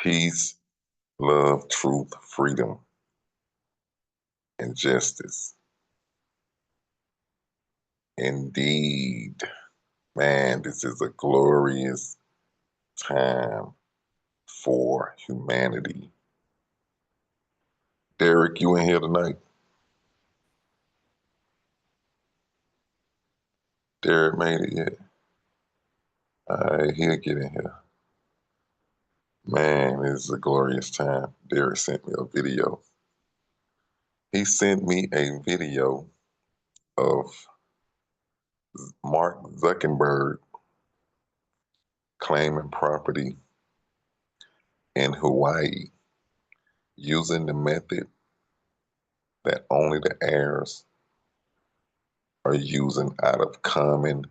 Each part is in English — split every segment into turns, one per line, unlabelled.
Peace, love, truth, freedom, and justice. Indeed. Man, this is a glorious time for humanity. Derek, you in here tonight? Derek made it yet? All right, he'll get in here. Man, this is a glorious time. Derek sent me a video. He sent me a video of Mark Zuckerberg claiming property in Hawaii using the method that only the heirs are using out of common,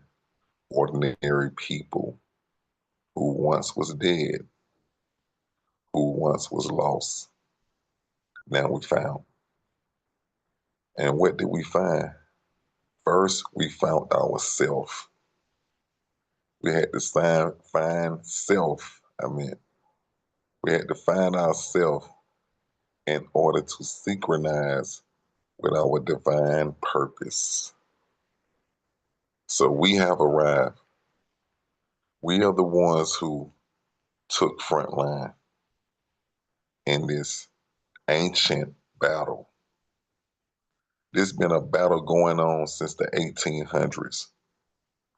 ordinary people who once was dead, who once was lost. Now we found. And what did we find? First, we found ourself. We had to find self. We had to find ourselves in order to synchronize with our divine purpose. So we have arrived. We are the ones who took front line in this ancient battle. This has been a battle going on since the 1800s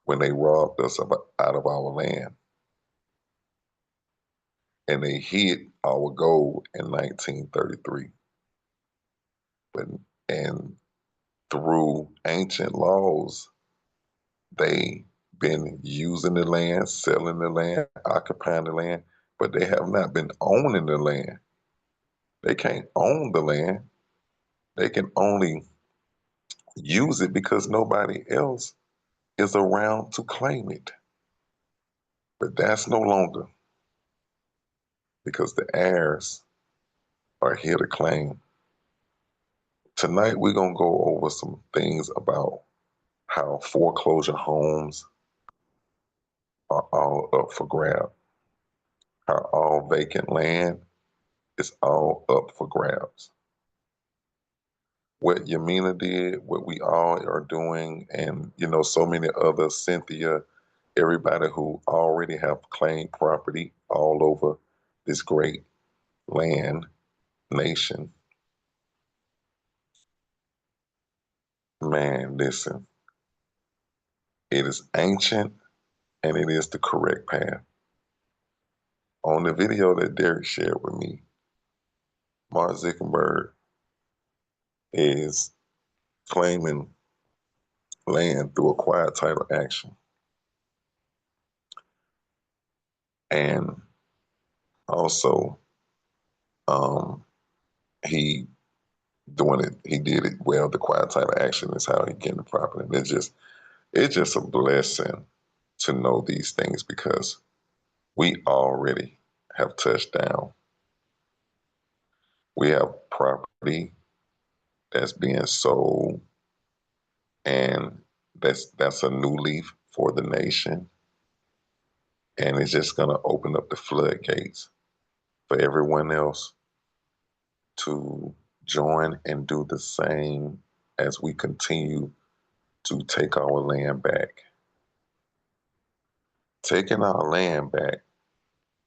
when they robbed us out of our land and they hid our gold in 1933. But and through ancient laws, they been using the land, selling the land, occupying the land, but they have not been owning the land. They can't own the land. They can only use it because nobody else is around to claim it. But that's no longer because the heirs are here to claim. Tonight, we're going to go over some things about how foreclosure homes are all up for grab, how all vacant land is all up for grabs. What Yamina did, what we all are doing, and so many others, Cynthia, everybody who already have claimed property all over this great land, nation. Man, listen, it is ancient and it is the correct path. On the video that Derek shared with me, Mark Zuckerberg is claiming land through a quiet title action. And also, he he did it well. The quiet title action is how he getting the property. And it's just a blessing to know these things because we already have touched down. We have property that's being sold, and that's a new leaf for the nation. And it's just gonna open up the floodgates for everyone else to join and do the same as we continue to take our land back. Taking our land back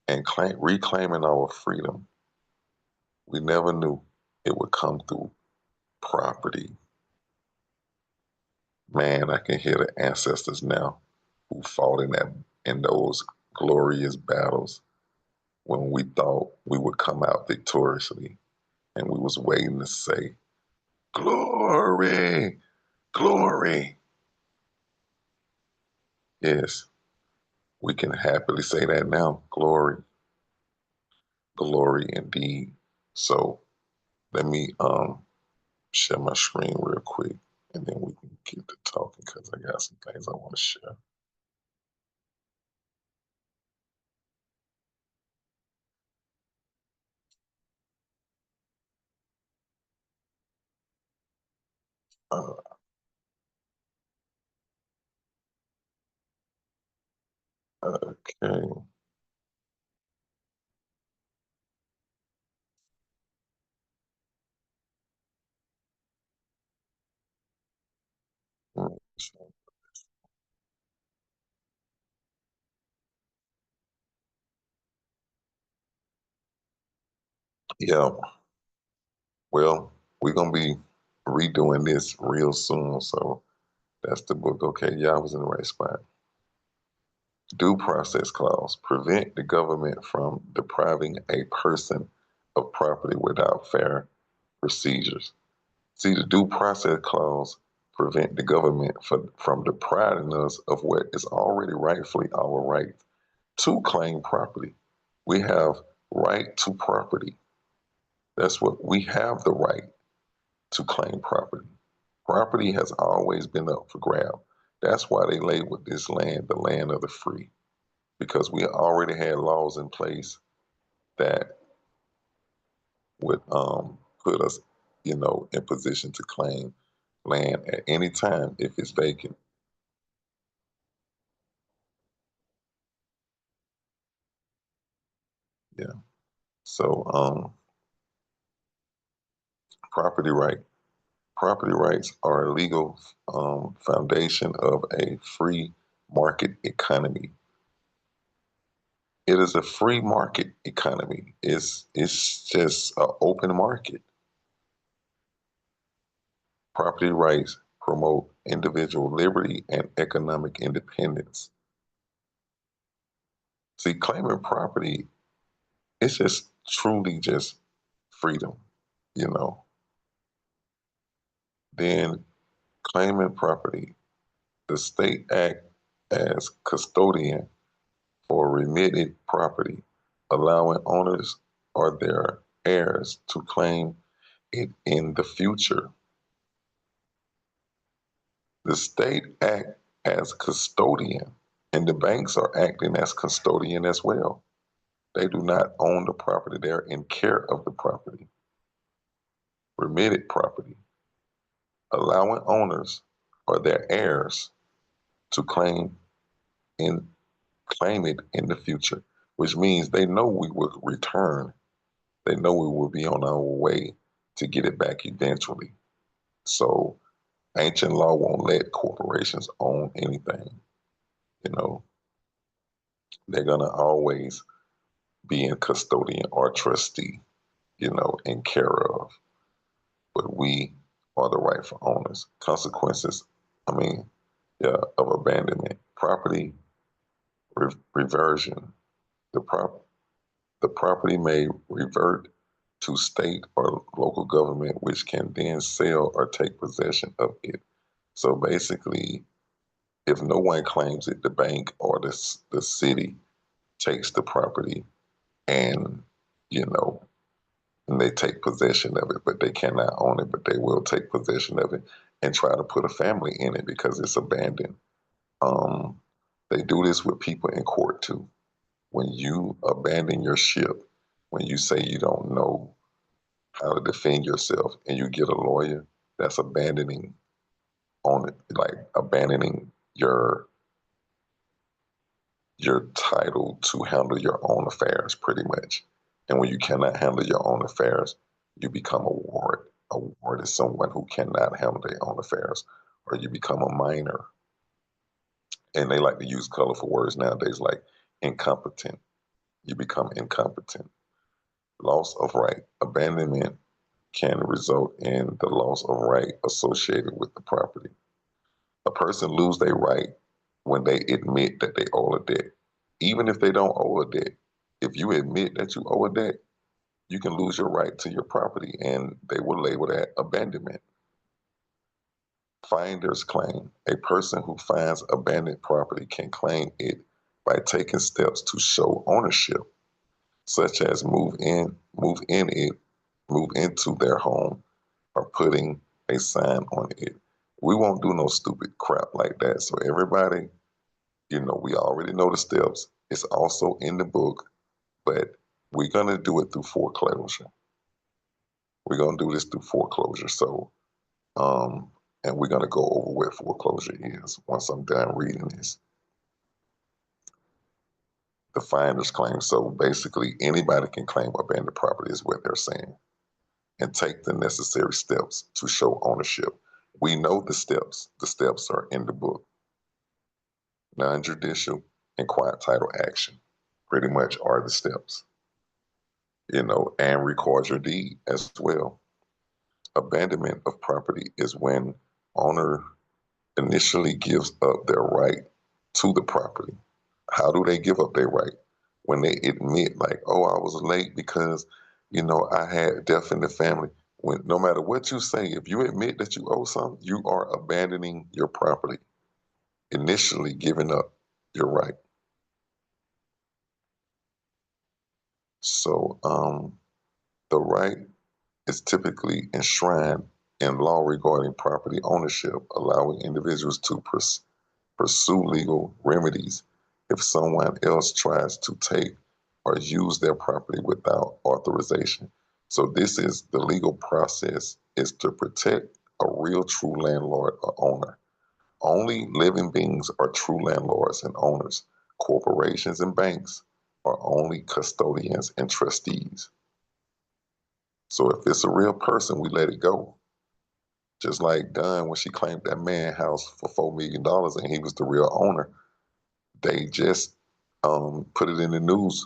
and reclaiming our freedom, we never knew it would come through property. Man, I can hear the ancestors now who fought in those glorious battles when we thought we would come out victoriously and we was waiting to say, glory, glory. Yes, we can happily say that now. Glory, glory indeed. So let me share my screen real quick and then we can keep to talking because I got some things I want to share. Uh, okay. Yeah, well, we're gonna be redoing this real soon, so that's the book. Okay, yeah, I was in the right spot. Due process clause prevent the government from depriving a person of property without fair procedures. See, the due process clause prevent the government from depriving us of what is already rightfully our right to claim property. We have right to property. That's what we have, the right to claim property. Property has always been up for grab. That's why they labeled this land the land of the free, because we already had laws in place that would put us, in position to claim land at any time if it's vacant. Yeah. So property right. Property rights are a legal foundation of a free market economy. It is a free market economy. It's just an open market. Property rights promote individual liberty and economic independence. See, claiming property, it's just truly just freedom, you know. Then claiming property, the state act as custodian for remitted property, allowing owners or their heirs to claim it in the future. The state act as custodian, and the banks are acting as custodian as well. They do not own the property, they're in care of the property. Remitted property, allowing owners or their heirs to in claim it in the future, which means they know we will return. They know we will be on our way to get it back eventually. So ancient law won't let corporations own anything. You know, they're gonna always be in custodian or trustee, in care of. But we are the rightful owners. Consequences, I mean, yeah, of abandonment. Property reversion. The prop the property may revert to state or local government, which can then sell or take possession of it. So basically, if no one claims it, the bank or the city takes the property and, you know, and they take possession of it, but they cannot own it, but they will take possession of it and try to put a family in it because it's abandoned. Um, they do this with people in court too. When you abandon your ship, when you say you don't know how to defend yourself and you get a lawyer, that's abandoning on it, like abandoning your title to handle your own affairs pretty much. And when you cannot handle your own affairs, you become a ward. A ward is someone who cannot handle their own affairs, or you become a minor. And they like to use colorful words nowadays like incompetent. You become incompetent. Loss of right. Abandonment can result in the loss of right associated with the property. A person lose their right when they admit that they owe a debt. Even if they don't owe a debt, if you admit that you owe a debt, you can lose your right to your property and they will label that abandonment. Finder's claim. A person who finds abandoned property can claim it by taking steps to show ownership, such as move into their home, or putting a sign on it. We won't do no stupid crap like that. So everybody, we already know the steps. It's also in the book, but we're gonna do it through foreclosure. We're gonna do this through foreclosure. So, um, and we're gonna go over what foreclosure is once I'm done reading this. The finder's claim. So basically, anybody can claim abandoned property is what they're saying, and take the necessary steps to show ownership. We know the steps. The steps are in the book. Non-judicial and quiet title action pretty much are the steps. and record your deed as well. Abandonment of property is when owner initially gives up their right to the property. How do they give up their right? When they admit, like, oh, I was late because, I had death in the family. When no matter what you say, if you admit that you owe something, you are abandoning your property, initially giving up your right. So the right is typically enshrined in law regarding property ownership, allowing individuals to pursue legal remedies if someone else tries to take or use their property without authorization. So this is the legal process is to protect a real true landlord or owner. Only living beings are true landlords and owners. Corporations and banks are only custodians and trustees. So if it's a real person, we let it go. Just like Dunn when she claimed that man house for $4 million and he was the real owner. They just put it in the news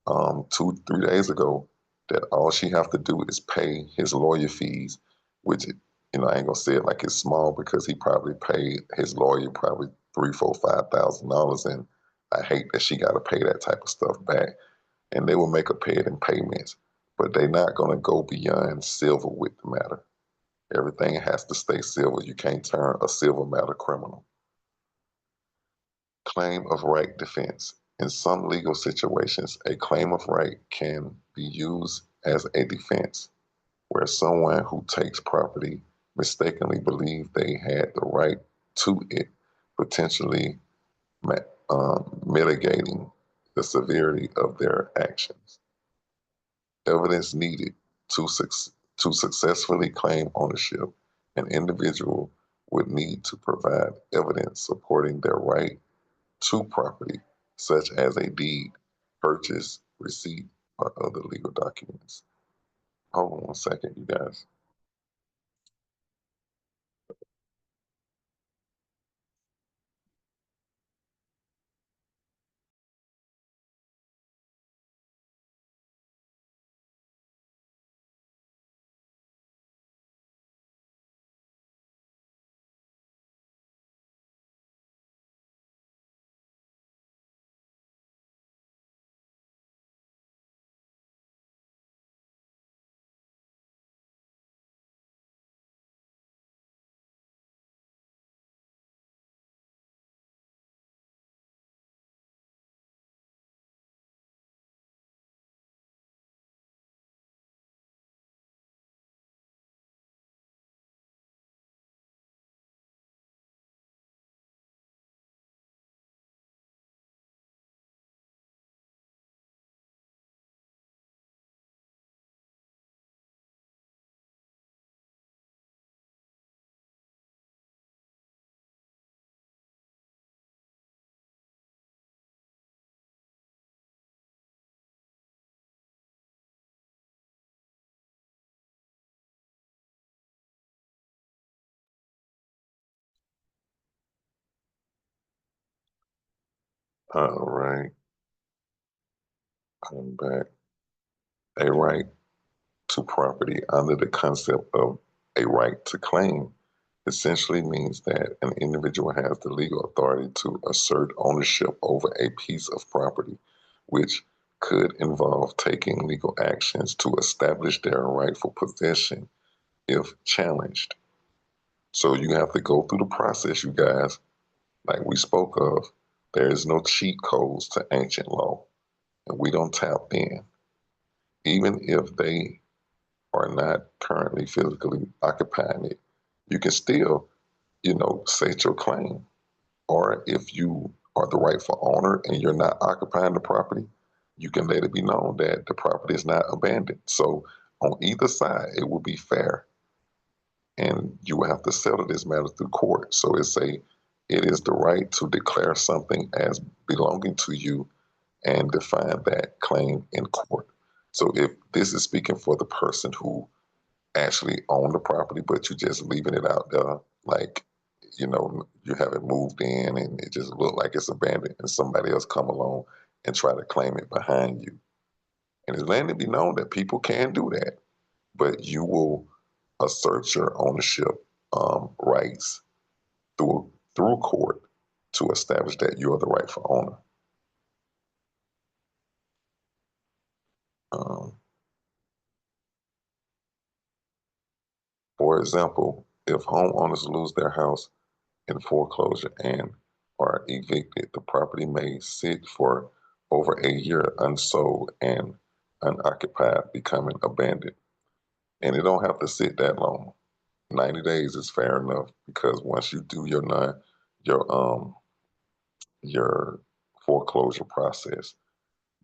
2, 3 days ago that all she have to do is pay his lawyer fees, which I ain't gonna say it like it's small because he probably paid his lawyer probably $3, $4, $5,000, and I hate that she got to pay that type of stuff back. And they will make her pay it in payments, but they're not gonna go beyond civil with the matter. Everything has to stay civil. You can't turn a civil matter criminal. Claim of right defense. In some legal situations, a claim of right can be used as a defense, where someone who takes property mistakenly believed they had the right to it, potentially mitigating the severity of their actions. Evidence needed to successfully claim ownership. An individual would need to provide evidence supporting their right to property, such as a deed, purchase, receipt, or other legal documents. Hold on one second, you guys. All right, I'm back. A right to property under the concept of a right to claim essentially means that an individual has the legal authority to assert ownership over a piece of property, which could involve taking legal actions to establish their rightful possession if challenged. So you have to go through the process, you guys, like we spoke of. There is no cheat codes to ancient law, and we don't tap in. Even if they are not currently physically occupying it, you can still, state your claim. Or if you are the rightful owner and you're not occupying the property, you can let it be known that the property is not abandoned. So on either side, it will be fair, and you will have to settle this matter through court. So it is the right to declare something as belonging to you and define that claim in court. So if this is speaking for the person who actually own the property, but you're just leaving it out there, like, you haven't moved in and it just look like it's abandoned, and somebody else come along and try to claim it behind you. And it's letting it be known that people can do that, but you will assert your ownership rights through court to establish that you are the rightful owner. Um, for example, if homeowners lose their house in foreclosure and are evicted, the property may sit for over a year unsold and unoccupied, becoming abandoned. And it don't have to sit that long. 90 days is fair enough because once you do your your foreclosure process,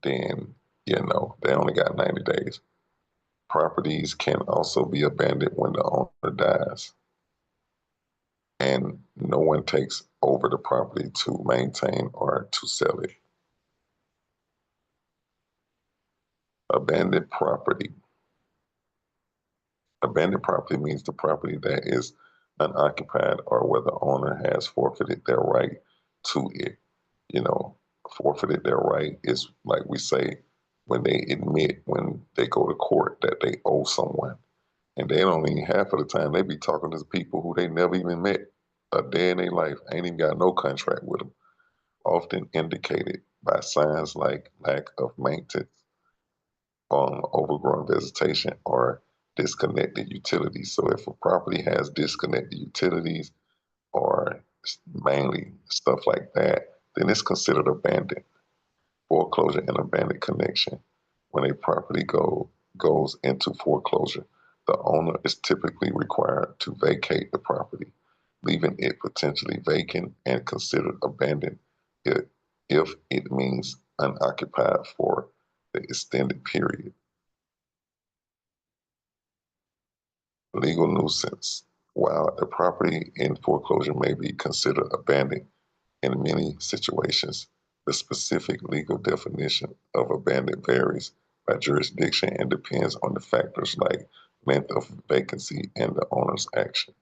then they only got 90 days. Properties can also be abandoned when the owner dies and no one takes over the property to maintain or to sell it. Abandoned property. Abandoned property means the property that is unoccupied or where the owner has forfeited their right to it. You know, forfeited their right is like we say when they admit when they go to court that they owe someone. And they don't even half of the time they be talking to people who they never even met a day in their life, ain't even got no contract with them, often indicated by signs like lack of maintenance, overgrown vegetation, or disconnected utilities. So if a property has disconnected utilities or mainly stuff like that, then it's considered abandoned. Foreclosure and abandoned connection. When a property goes into foreclosure, the owner is typically required to vacate the property, leaving it potentially vacant and considered abandoned if it means unoccupied for the extended period. Legal nuisance. While a property in foreclosure may be considered abandoned in many situations, the specific legal definition of abandoned varies by jurisdiction and depends on the factors like length of vacancy and the owner's action.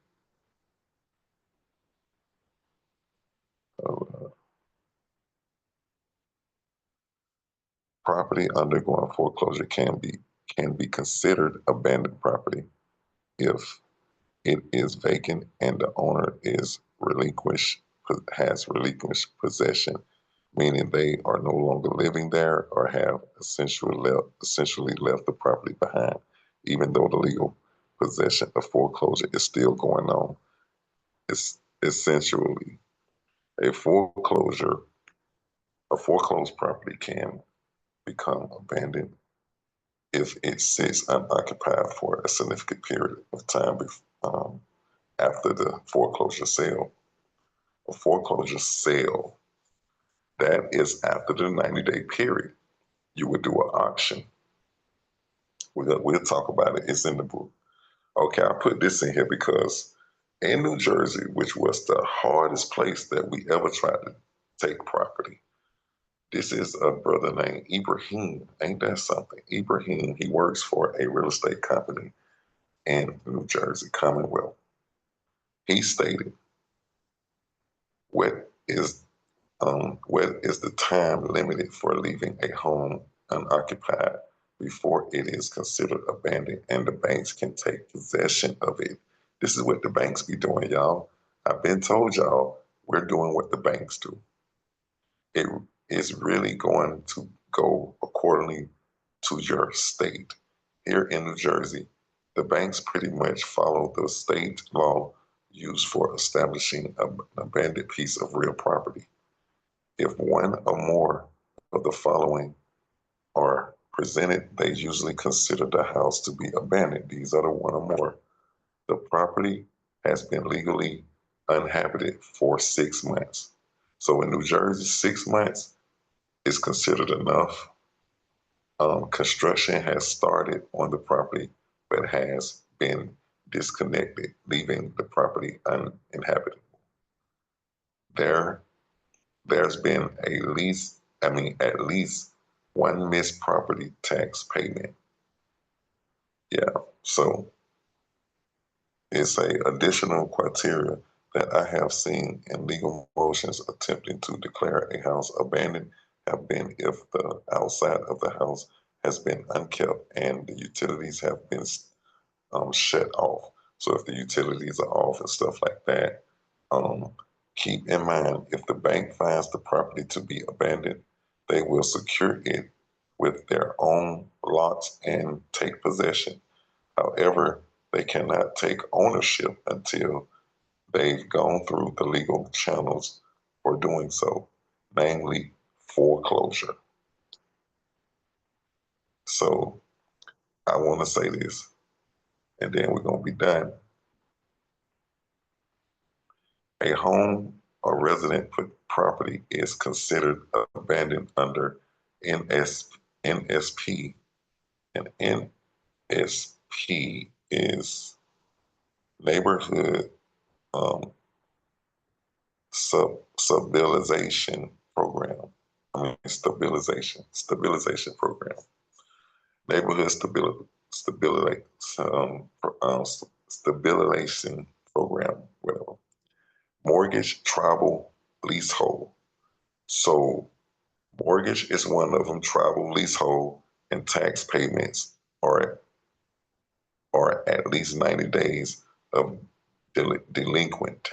Uh, Property undergoing foreclosure can be considered abandoned property if it is vacant and the owner has relinquished possession, meaning they are no longer living there or have essentially left the property behind, even though the legal possession of foreclosure is still going on. It's essentially a foreclosure. A foreclosed property can become abandoned if it sits unoccupied for a significant period of time after the foreclosure sale. A foreclosure sale, that is after the 90-day period. You would do an auction. We'll talk about it. It's in the book. Okay, I put this in here because in New Jersey, which was the hardest place that we ever tried to take property, this is a brother named Ibrahim. Ain't that something? Ibrahim, he works for a real estate company in New Jersey, Commonwealth. He stated, what is what is the time limited for leaving a home unoccupied before it is considered abandoned and the banks can take possession of it? This is what the banks be doing, y'all. I've been told y'all we're doing what the banks do. It is really going to go accordingly to your state. Here in New Jersey, the banks pretty much follow the state law used for establishing an abandoned piece of real property. If one or more of the following are presented, they usually consider the house to be abandoned. These are the one or more. The property has been legally uninhabited for 6 months. So in New Jersey, 6 months is considered enough. Construction has started on the property, but has been disconnected, leaving the property uninhabited. There there's been at least one missed property tax payment. Yeah. So it's a additional criteria that I have seen in legal motions attempting to declare a house abandoned have been if the outside of the house has been unkept and the utilities have been shut off. So if the utilities are off and stuff like that, um, keep in mind if the bank finds the property to be abandoned, they will secure it with their own locks and take possession. However, they cannot take ownership until they've gone through the legal channels for doing so, namely foreclosure. So I want to say this, and then we're going to be done. A home or resident property is considered abandoned under NSP, and NSP is Neighborhood Stabilization Program. I mean, stabilization program. Neighborhood stability, stabilization program, whatever. Mortgage, travel, leasehold. So mortgage is one of them, travel, leasehold, and tax payments are at least 90 days of delinquent.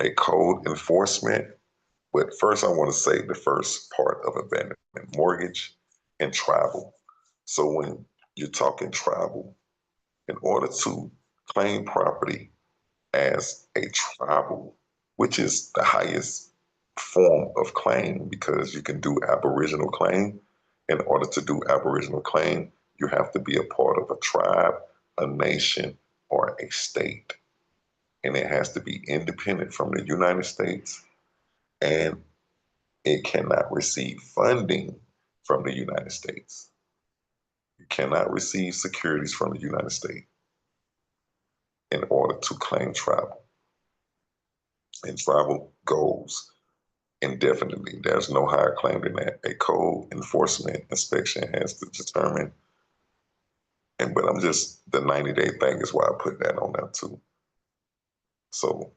A code enforcement, but first I want to say the first part of abandonment, mortgage and travel. So when you're talking travel, in order to claim property as a travel, which is the highest form of claim because you can do Aboriginal claim. In order to do Aboriginal claim, you have to be a part of a tribe, a nation, or a state. And it has to be independent from the United States and it cannot receive funding from the United States. You cannot receive securities from the United States in order to claim travel. And travel goes indefinitely. There's no higher claim than that. A code enforcement inspection has to determine, but I'm just, the 90-day thing is why I put that on there too. So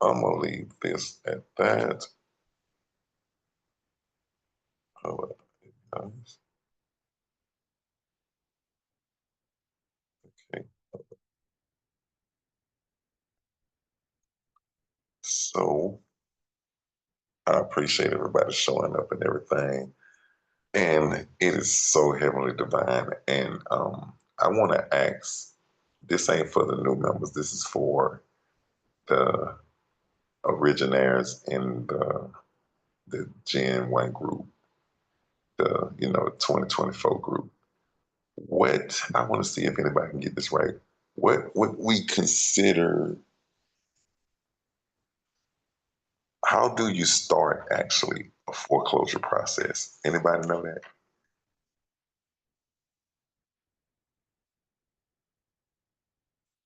I'm gonna leave this at that. Okay. So I appreciate everybody showing up and everything. And it is so heavenly divine. And I want to ask, this ain't for the new members, this is for the originaires in the Gen 1 group, the 2024 group. What I want to see if anybody can get this right. What would we consider, how do you start actually a foreclosure process? Anybody know that?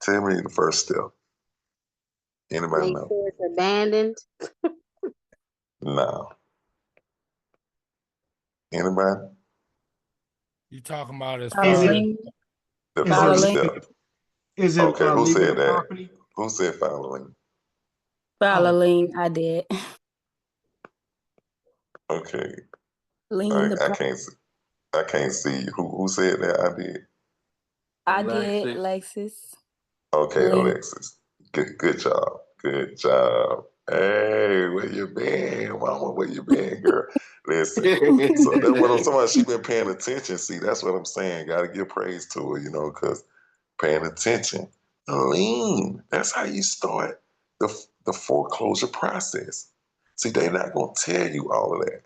Tell me the first step. Anybody
Make
know?
sure it's abandoned.
No. Anybody?
You talking about as
Is
far as
it
The
is it
first
legal?
step.
Is it
Okay, who
legal
said that?
property?
Who said following?
Oh,
Lean, I did.
Okay,
Lean the
I can't see who said that. I did.
I did,
Alexis.
Lexus.
Okay,
Lean.
Alexis. Good job. Good job. Hey, where you been, mama? Where you been, girl? Listen. So that's what I'm talking about. She been paying attention. See, that's what I'm saying. Got to give praise to her, because paying attention. Lean. That's how you start the foreclosure process. See, they're not gonna tell you all of that.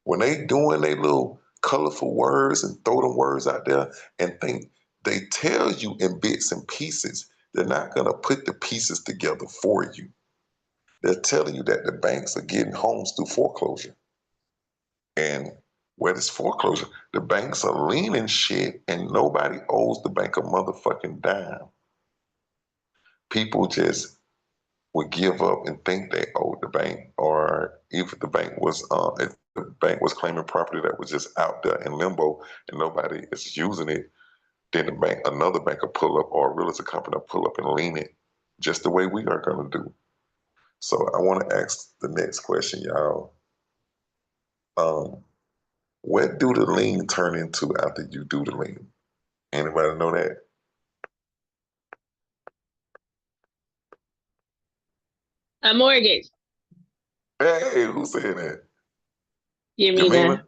When they doing their little colorful words and throw them words out there and think they tell you in bits and pieces, they're not gonna put the pieces together for you. They're telling you that the banks are getting homes through foreclosure. And what is foreclosure? The banks are leaning shit and nobody owes the bank a motherfucking dime. People just would give up and think they owed the bank, or if the bank was if the bank was claiming property that was just out there in limbo and nobody is using it, then another bank will pull up, or a realtor company will pull up and lean it, just the way we are gonna do. So I want to ask the next question, y'all. Um, What do the lien turn into after you do the lien? Anybody know that?
A mortgage.
Hey, who said that?
Yamina.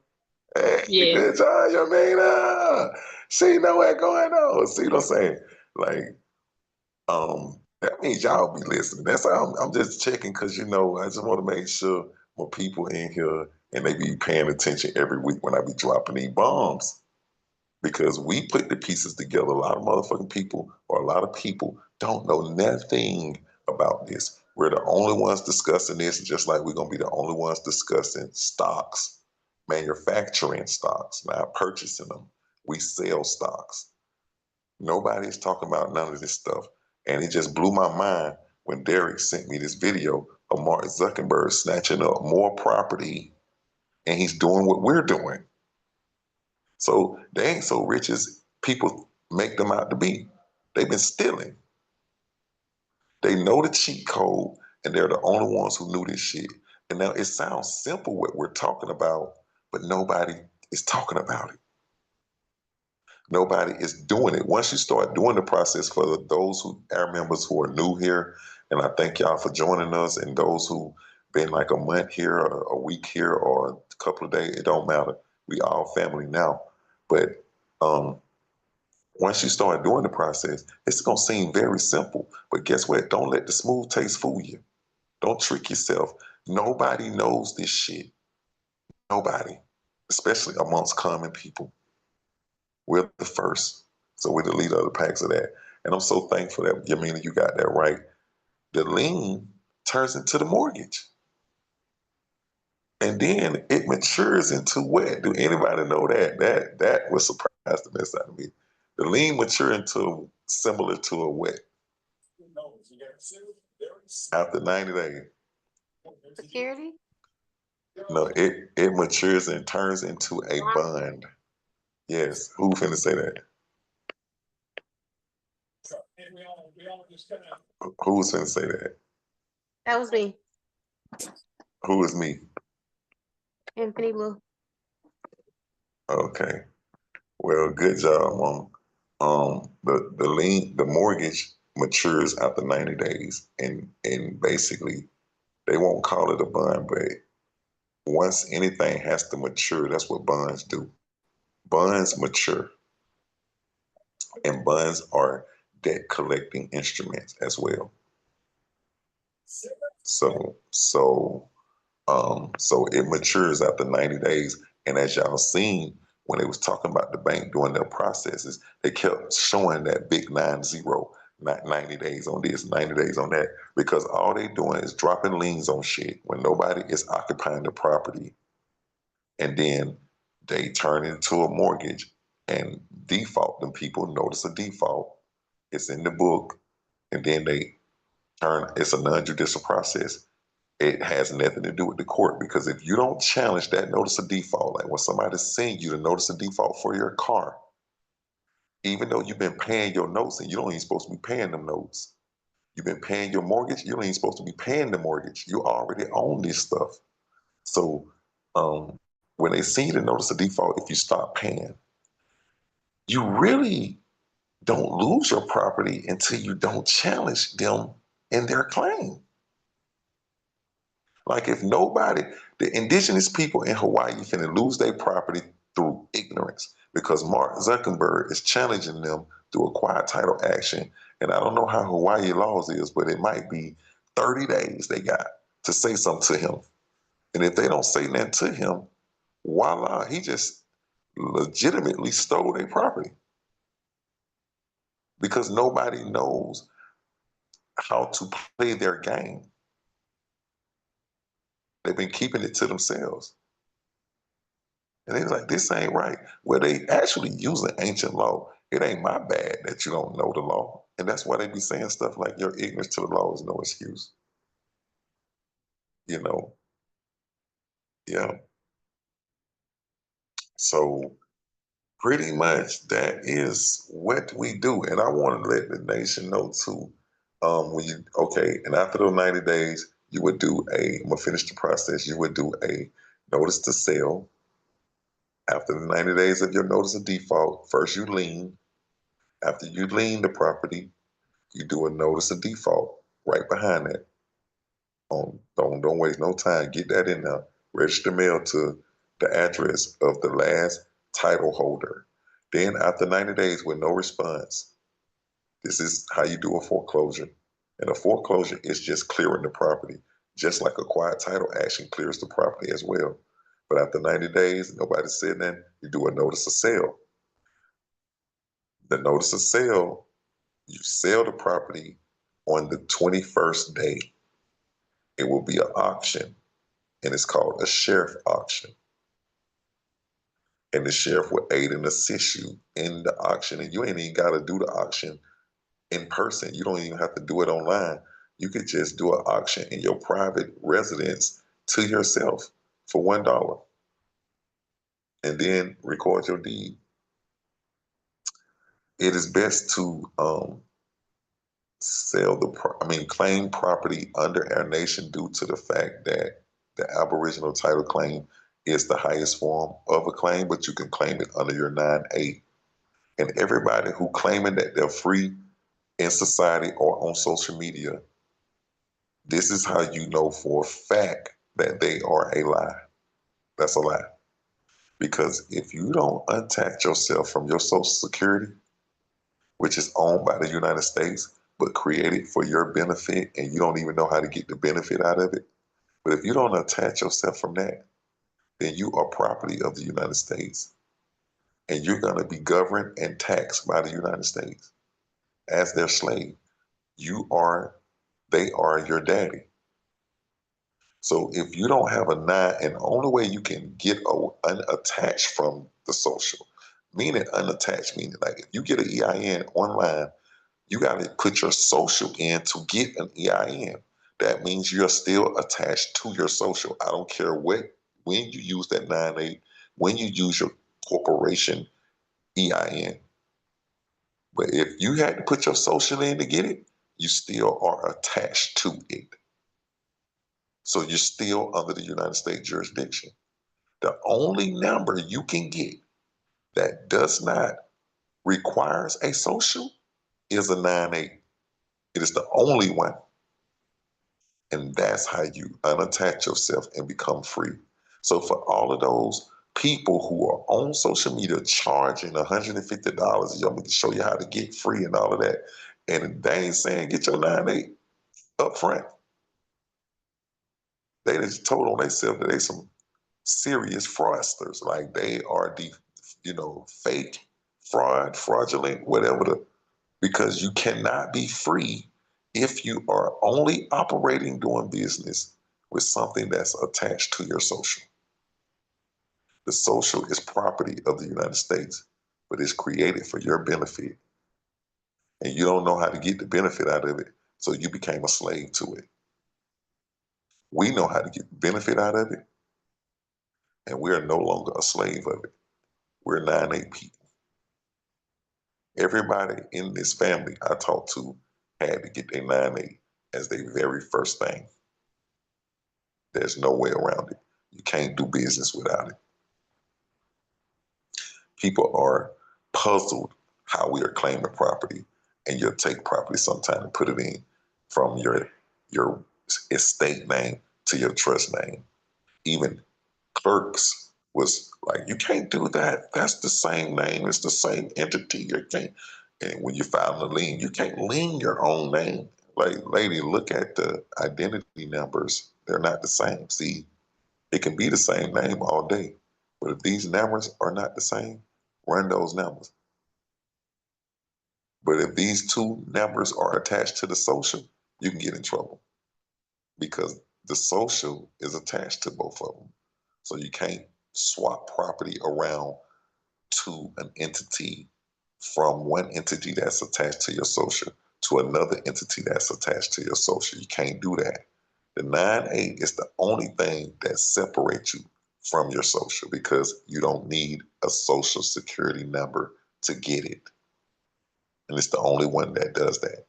Hey,
Yeah.
good job, Yamina. She know what's going on. See what I'm saying? Like, that means y'all be listening. That's how I'm just checking because I just want to make sure more people in here and they be paying attention every week when I be dropping these bombs. Because we put the pieces together. A lot of motherfucking people or a lot of people don't know nothing about this. We're the only ones discussing this, just like we're gonna be the only ones discussing stocks, manufacturing stocks, not purchasing them. We sell stocks. Nobody's talking about none of this stuff. And it just blew my mind when Derek sent me this video of Mark Zuckerberg snatching up more property and he's doing what we're doing. So they ain't so rich as people make them out to be. They've been stealing. They know the cheat code and they're the only ones who knew this shit. And now it sounds simple what we're talking about, but nobody is talking about it. Nobody is doing it. Once you start doing the process for those our members who are new here, and I thank y'all for joining us, and those who been like a month here or a week here or a couple of days, it don't matter. We all family now. But once you start doing the process, it's gonna seem very simple. But guess what? Don't let the smooth taste fool you. Don't trick yourself. Nobody knows this shit. Nobody, especially amongst common people. We're the first. So we're the leader of the packs of that. And I'm so thankful that, Yamina, you got that right. The lien turns into the mortgage. And then it matures into what? Do anybody know that? That was surprised the mess out of me. The lien mature into similar to a what? After 90 days.
Security?
No, it matures and turns into a bond. Yes. Who finna say that? Who's finna say that?
That was me,
Who is me?
Infinity Blue.
Okay. Well, good job, Mom. The mortgage matures after 90 days, and basically they won't call it a bond, but once anything has to mature, that's what bonds do. Bonds mature, and bonds are debt collecting instruments as well. So it matures after 90 days. And as y'all seen, when they was talking about the bank doing their processes, they kept showing that big 90, not 90 days on this, 90 days on that, because all they doing is dropping liens on shit when nobody is occupying the property. And then they turn it into a mortgage and default. Them people notice a default. It's in the book. And then it's a non-judicial process. It has nothing to do with the court, because if you don't challenge that notice of default, like when somebody's sending you the notice of default for your car, even though you've been paying your notes and you don't even supposed to be paying them notes, you've been paying your mortgage, you don't even supposed to be paying the mortgage. You already own this stuff. So when they see the notice of default, if you stop paying, you really don't lose your property until you don't challenge them in their claim. Like if the indigenous people in Hawaii finna lose their property through ignorance because Mark Zuckerberg is challenging them through a quiet title action. And I don't know how Hawaii laws is, but it might be 30 days they got to say something to him. And if they don't say nothing to him, voila, he just legitimately stole their property. Because nobody knows how to play their game. They've been keeping it to themselves. And they're like, this ain't right. Well, they actually using ancient law. It ain't my bad that you don't know the law. And that's why they be saying stuff like your ignorance to the law is no excuse. You know? Yeah. So pretty much that is what we do. And I want to let the nation know too. And after those 90 days, you would I'm gonna finish the process, you would do a notice to sell. After the 90 days of your notice of default, first you lien. After you lien the property, you do a notice of default right behind that. Don't waste no time. Get that in there. Register mail to the address of the last title holder. Then after 90 days with no response, this is how you do a foreclosure. And a foreclosure is just clearing the property, just like a quiet title action clears the property as well. But after 90 days, nobody said that, you do a notice of sale. The notice of sale, you sell the property on the 21st day. It will be an auction, and it's called a sheriff auction. And the sheriff will aid and assist you in the auction. And you ain't even got to do the auction in person. You don't even have to do it online. You could just do an auction in your private residence to yourself for $1 and then record your deed. It is best to claim property under our nation due to the fact that the Aboriginal title claim is the highest form of a claim, but you can claim it under your 9A. And everybody who claiming that they're free in society or on social media, this is how you know for a fact that they are a lie. That's a lie. Because if you don't attach yourself from your Social Security, which is owned by the United States, but created for your benefit, and you don't even know how to get the benefit out of it. But if you don't attach yourself from that, then you are property of the United States. And you're going to be governed and taxed by the United States as their slave. They are your daddy. So if you don't have a nine, and the only way you can get unattached from the social, meaning unattached, meaning like if you get an EIN online, you got to put your social in to get an EIN. That means you're still attached to your social. I don't care when you use that 9A, when you use your corporation EIN. But if you had to put your social in to get it, you still are attached to it. So you're still under the United States jurisdiction. The only number you can get that does not requires a social is a 9A. It is the only one. And that's how you unattach yourself and become free. So for all of those people who are on social media charging $150, you want me to show you how to get free and all of that, and they ain't saying get your 9A up front. They just told on themselves that they some serious fraudsters. Like they are the, fake, fraudulent, whatever because you cannot be free if you are only operating doing business with something that's attached to your social. The social is property of the United States, but it's created for your benefit. And you don't know how to get the benefit out of it, so you became a slave to it. We know how to get the benefit out of it, and we are no longer a slave of it. We're 9A people. Everybody in this family I talked to had to get their 9A as their very first thing. There's no way around it. You can't do business without it. People are puzzled how we are claiming property, and you'll take property sometime and put it in from your estate name to your trust name. Even clerks was like, you can't do that. That's the same name. It's the same entity. You can't. And when you file a lien, you can't lien your own name. Like, lady, look at the identity numbers. They're not the same. See, it can be the same name all day. But if these numbers are not the same, run those numbers. But if these two numbers are attached to the social, you can get in trouble because the social is attached to both of them. So you can't swap property around to an entity from one entity that's attached to your social to another entity that's attached to your social. You can't do that. The 9A is the only thing that separates you from your social because you don't need a social security number to get it. And it's the only one that does that.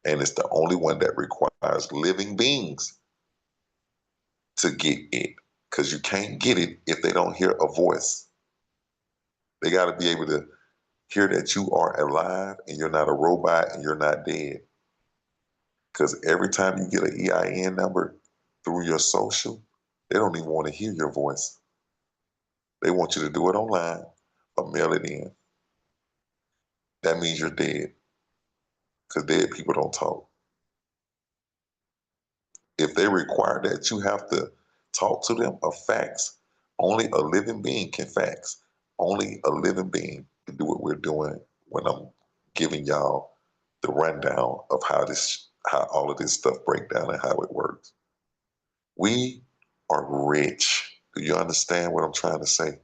And it's the only one that requires living beings to get it. because you can't get it if they don't hear a voice. They got to be able to hear that you are alive and you're not a robot and you're not dead. Because every time you get an EIN number through your social, they don't even want to hear your voice. They want you to do it online or mail it in. That means you're dead, because dead people don't talk. If they require that you have to talk to them of facts, only a living being can fax. Only a living being can do what we're doing when I'm giving y'all the rundown of how all of this stuff breaks down and how it works. We are rich. Do you understand what I'm trying to say?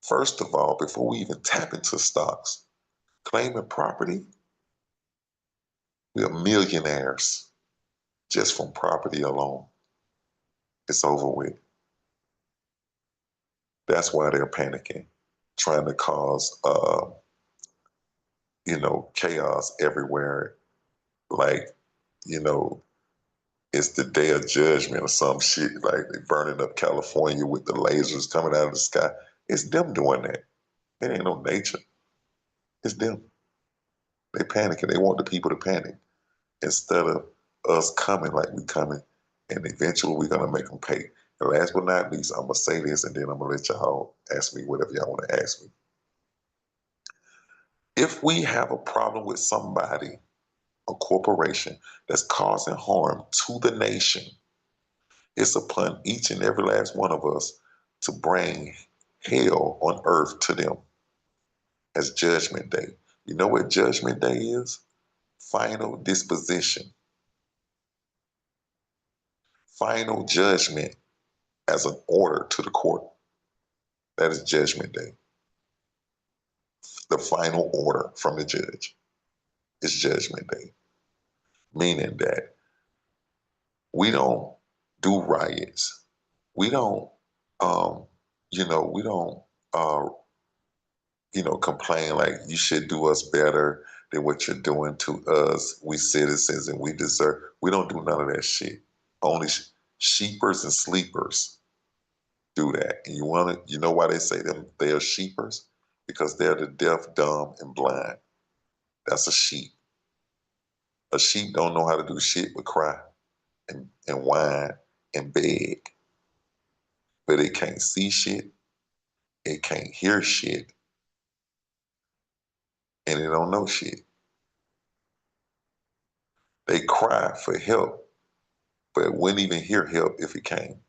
First of all, before we even tap into stocks, claiming property, we are millionaires just from property alone. It's over with. That's why they're panicking, trying to cause, chaos everywhere. Like, it's the day of judgment or some shit. Like they burning up California with the lasers coming out of the sky. It's them doing that. It ain't no nature. It's them. They panicking. They want the people to panic instead of us coming like we coming, and eventually we're gonna make them pay. And last but not least, I'm gonna say this, and then I'm gonna let y'all ask me whatever y'all want to ask me. If we have a problem with somebody, a corporation that's causing harm to the nation, it's upon each and every last one of us to bring hell on earth to them as Judgment Day. You know what Judgment Day is? Final disposition. Final judgment as an order to the court. That is Judgment Day. The final order from the judge is Judgment Day. Meaning that we don't do riots. We don't, we don't, complain like you should do us better than what you're doing to us. We citizens and we deserve. We don't do none of that shit. Only sheepers and sleepers do that. And you know why they say they are sheepers? Because they're the deaf, dumb, and blind. That's a sheep. A sheep don't know how to do shit but cry and whine and beg. But it can't see shit, it can't hear shit, and it don't know shit. They cry for help, but wouldn't even hear help if it came.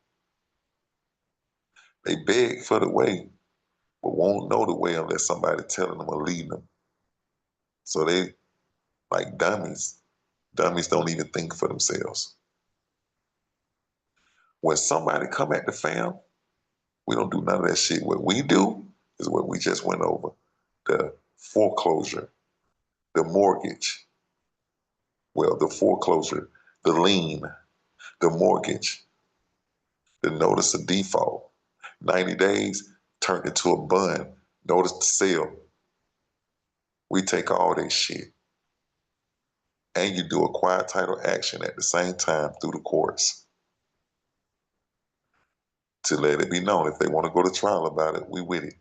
They beg for the way, but won't know the way unless somebody telling them or leading them. So they like dummies. Dummies don't even think for themselves. When somebody come at the fam, we don't do none of that shit. What we do is what we just went over. The foreclosure, the mortgage, the foreclosure, the lien, the mortgage, the notice of default, 90 days turned into a bond, notice to sell. We take all that shit. And you do a quiet title action at the same time through the courts to let it be known. If they want to go to trial about it, we with it.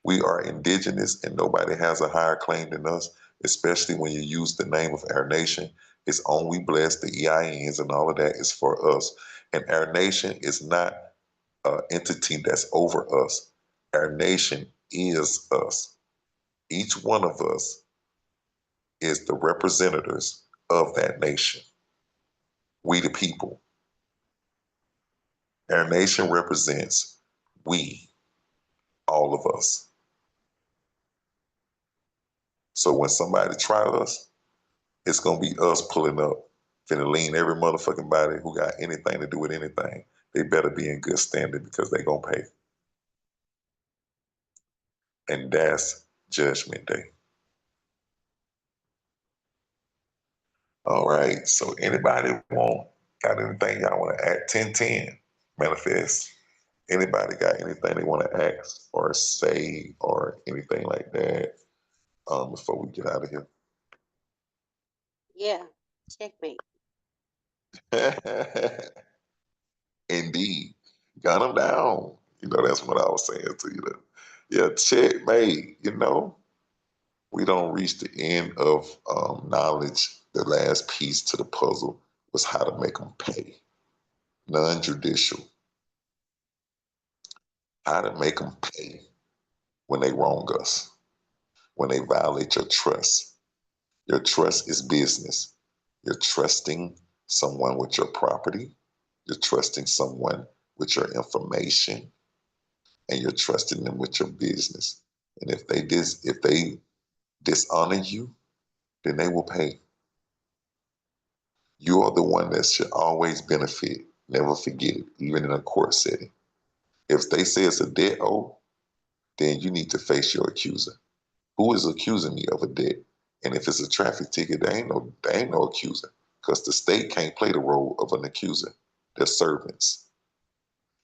We are indigenous and nobody has a higher claim than us, especially when you use the name of our nation. It's on we bless, the EINs and all of that is for us. And our nation is not an entity that's over us. Our nation is us. Each one of us is the representatives of that nation. We the people. Our nation represents we, all of us. So when somebody try us, it's gonna be us pulling up, finna lean every motherfucking body who got anything to do with anything. They better be in good standing because they gonna pay. And that's Judgment Day. All right, so anybody got anything y'all wanna add? 1010, manifest. Anybody got anything they wanna ask or say or anything like that before we get out of here?
Yeah, checkmate.
Indeed. Gun them down. That's what I was saying to you. Yeah, checkmate, We don't reach the end of knowledge. The last piece to the puzzle was how to make them pay. Non-judicial. How to make them pay when they wrong us, when they violate your trust. Your trust is business. You're trusting someone with your property. You're trusting someone with your information, and you're trusting them with your business. And if they dishonor you, then they will pay. You are the one that should always benefit. Never forget it, even in a court setting. If they say it's a debt owed, then you need to face your accuser. Who is accusing me of a debt? And if it's a traffic ticket, there ain't no accuser, because the state can't play the role of an accuser. They're servants.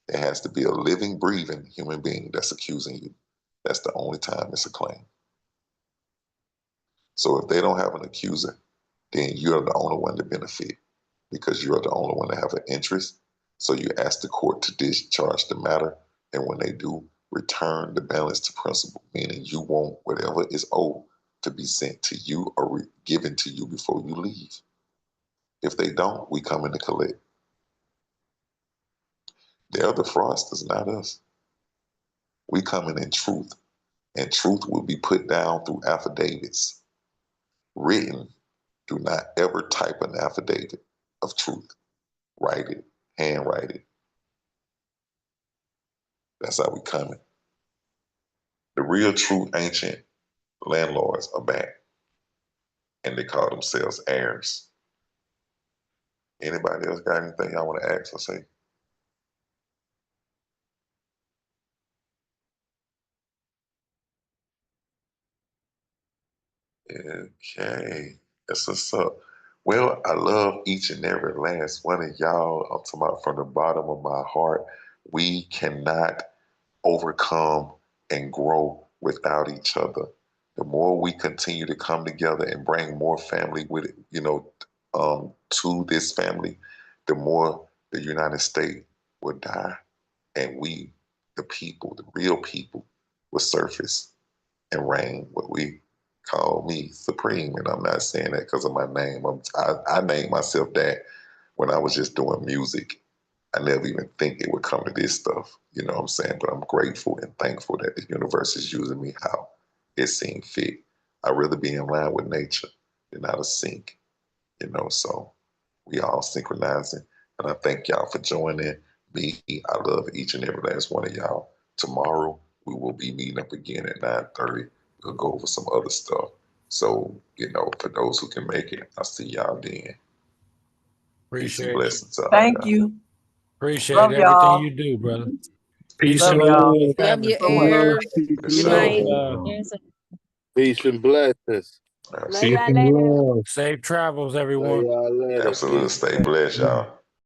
It has to be a living, breathing human being that's accusing you. That's the only time it's a claim. So if they don't have an accuser, then you're the only one to benefit, because you're the only one to have an interest. So you ask the court to discharge the matter, and when they do, return the balance to principal, meaning you want whatever is owed to be sent to you or given to you before you leave. If they don't, we come in to collect. They're the fraudsters, not us. We come in truth, and truth will be put down through affidavits. Written. Do not ever type an affidavit of truth. Write it, handwrite it. That's how we coming. The real true ancient landlords are back, and they call themselves heirs. Anybody else got anything y'all want to ask or say? Okay, that's what's up. Well, I love each and every last one of y'all. I'm talking about from the bottom of my heart. We cannot overcome and grow without each other. The more we continue to come together and bring more family with it, to this family, the more the United States will die, and we, the people, the real people, will surface and reign. What we call me supreme, and I'm not saying that because of my name. I named myself that when I was just doing music. I never even think it would come to this stuff, you know what I'm saying? But I'm grateful and thankful that the universe is using me how it seemed fit. I'd rather be in line with nature than out of sync, so we all synchronizing. And I thank y'all for joining me. I love each and every last one of y'all. Tomorrow, we will be meeting up again at 9:30. We'll go over some other stuff. So, for those who can make it, I'll see y'all then. Peace and
Appreciate you.
blessings to all
Thank
y'all.
you.
Appreciate
Love
everything
y'all.
you do, brother.
Peace
Love
and
y'all.
love.
Love
Family.
your
So much.
heirs.
Peace
Yes,
Good
and
sir.
night.
love.
Peace and blessings.
Love
Peace
y'all
and
later.
love.
Safe travels,
See
everyone.
y'all later.
Absolutely.
Peace.
Stay blessed, y'all.